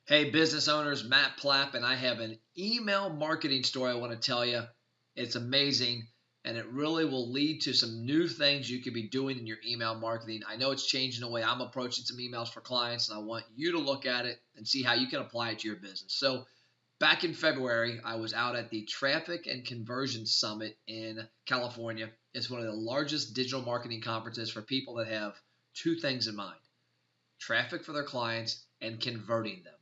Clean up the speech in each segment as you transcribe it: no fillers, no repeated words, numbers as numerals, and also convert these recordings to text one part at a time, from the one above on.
Hey, business owners, Matt Plapp, and I have an email marketing story I want to tell you. It's amazing, and it really will lead to some new things you could be doing in your email marketing. I know it's changing the way I'm approaching some emails for clients, and I want you to look at it and see how you can apply it to your business. So, back in February, I was out at the Traffic and Conversion Summit in California. It's one of the largest digital marketing conferences for people that have two things in mind: traffic for their clients and converting them.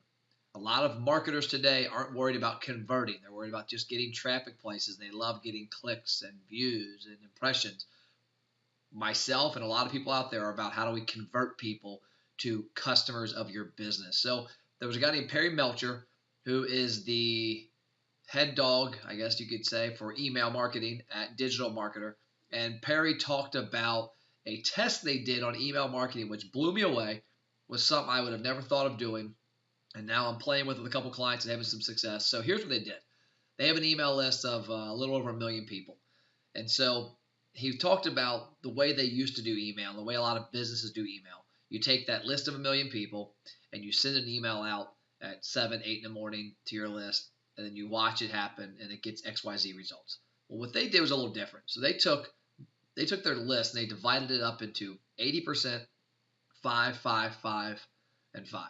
A lot of marketers today aren't worried about converting. They're worried about just getting traffic places. They love getting clicks and views and impressions. Myself and a lot of people out there are about how do we convert people to customers of your business. So there was a guy named Perry Melcher who is the head dog, I guess you could say, for email marketing at Digital Marketer. And Perry talked about a test they did on email marketing, which blew me away, was something I would have never thought of doing. And now I'm playing with a couple clients and having some success. So here's what they did. They have an email list of a little over 1 million people. And so he talked about the way they used to do email, the way a lot of businesses do email. You take that list of 1 million people and you send an email out at 7, 8 in the morning to your list, and then you watch it happen and it gets XYZ results. Well, what they did was a little different. So they took their list and they divided it up into 80%, 5, 5, 5, and 5.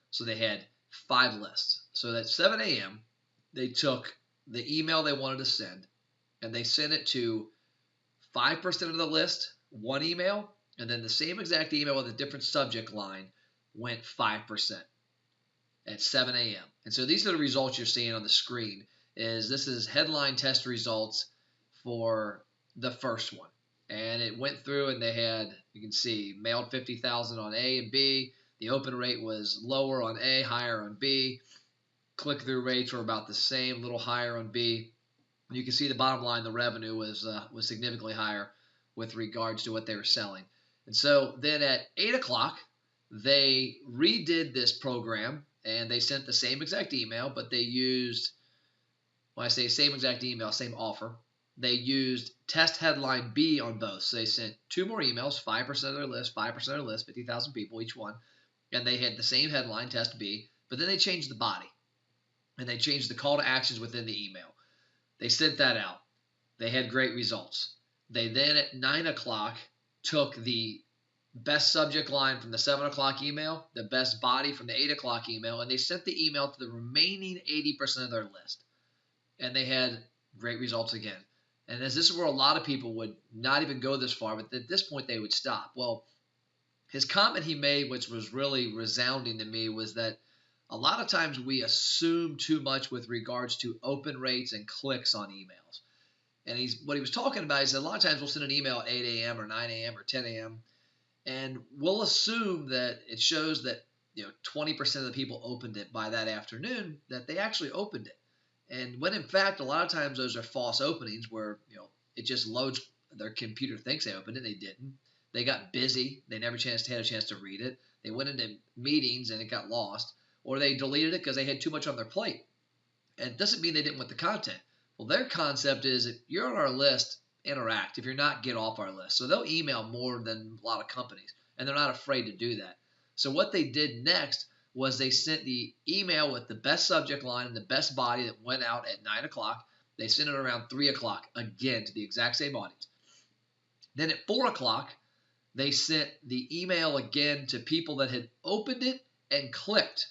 So they had 5 lists. So at 7 a.m., they took the email they wanted to send and they sent it to 5% of the list, one email, and then the same exact email with a different subject line went 5% at 7 a.m. And so these are the results you're seeing on the screen. This is headline test results for the first one. And it went through and they had, you can see, mailed 50,000 on A and B. The open rate was lower on A, higher on B. Click-through rates were about the same, a little higher on B. You can see the bottom line, the revenue was significantly higher with regards to what they were selling. And so then at 8 o'clock, they redid this program and they sent the same exact email, but they used, when I say same exact email, same offer, they used test headline B on both. So they sent 2 more emails, 5% of their list, 5% of their list, 50,000 people each one, and they had the same headline, test B, but then they changed the body and they changed the call to actions within the email. They sent that out. They had great results. They then at 9 o'clock took the best subject line from the 7 o'clock email, the best body from the 8 o'clock email, and they sent the email to the remaining 80% of their list. And they had great results again. And as this is where a lot of people would not even go this far, but at this point they would stop. Well, his comment he made, which was really resounding to me, was that a lot of times we assume too much with regards to open rates and clicks on emails. And what he was talking about is that a lot of times we'll send an email at 8 a.m. or 9 a.m. or 10 a.m. and we'll assume that it shows that 20% of the people opened it by that afternoon, that they actually opened it. And when in fact a lot of times those are false openings where it just loads, their computer thinks they opened it, they didn't. They got busy, they never had a chance to read it. They went into meetings and it got lost, or they deleted it because they had too much on their plate. And it doesn't mean they didn't want the content. Well, their concept is if you're on our list, interact. If you're not, get off our list. So they'll email more than a lot of companies, and they're not afraid to do that. So what they did next was they sent the email with the best subject line and the best body that went out at 9 o'clock. They sent it around 3 o'clock, again, to the exact same audience. Then at 4 o'clock, they sent the email again to people that had opened it and clicked.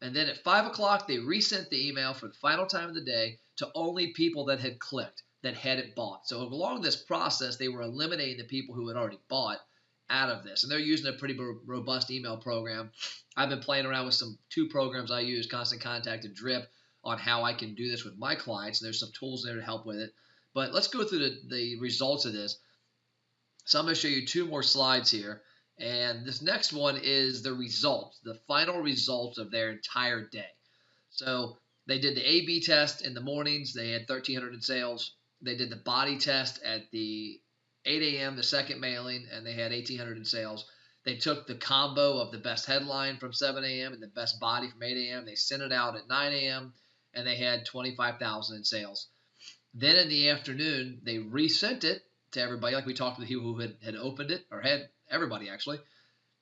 And then at 5 o'clock, they resent the email for the final time of the day to only people that had clicked, that hadn't bought. So along this process, they were eliminating the people who had already bought out of this. And they're using a pretty robust email program. I've been playing around with 2 programs I use, Constant Contact and Drip, on how I can do this with my clients. And there's some tools there to help with it. But let's go through the results of this. So I'm going to show you 2 more slides here. And this next one is the results, the final results of their entire day. So they did the A/B test in the mornings. They had 1,300 in sales. They did the body test at the 8 a.m., the second mailing, and they had 1,800 in sales. They took the combo of the best headline from 7 a.m. and the best body from 8 a.m. They sent it out at 9 a.m., and they had 25,000 in sales. Then in the afternoon, they resent it to everybody, like we talked to the people who had opened it, or had everybody actually.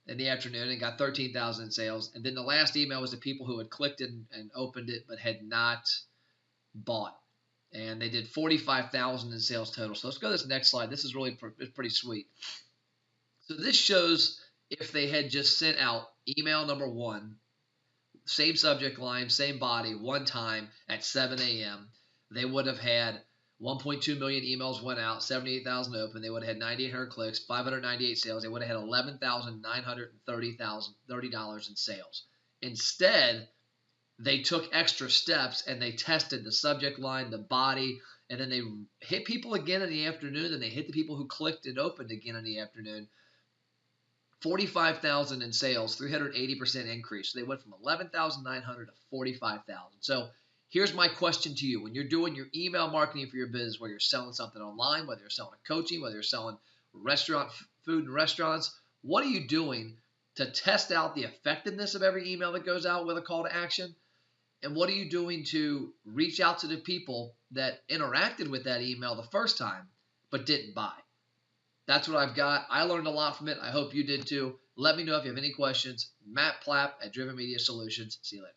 in the afternoon and got 13,000 in sales. And then the last email was to people who had clicked and opened it but had not bought. And they did 45,000 in sales total. So let's go to this next slide. This is really pretty sweet. So this shows if they had just sent out email number 1, same subject line, same body, one time at 7 a.m., they would have had 1.2 million emails went out, 78,000 open. They would have had 9,800 clicks, 598 sales. They would have had $11,930 in sales. Instead, they took extra steps and they tested the subject line, the body, and then they hit people again in the afternoon, and they hit the people who clicked and opened again in the afternoon. 45,000 in sales, 380% increase. So they went from 11,900 to 45,000. So here's my question to you. When you're doing your email marketing for your business, whether you're selling something online, whether you're selling coaching, whether you're selling restaurant food in restaurants, what are you doing to test out the effectiveness of every email that goes out with a call to action? And what are you doing to reach out to the people that interacted with that email the first time but didn't buy? That's what I've got. I learned a lot from it. I hope you did too. Let me know if you have any questions. Matt Plapp at Driven Media Solutions. See you later.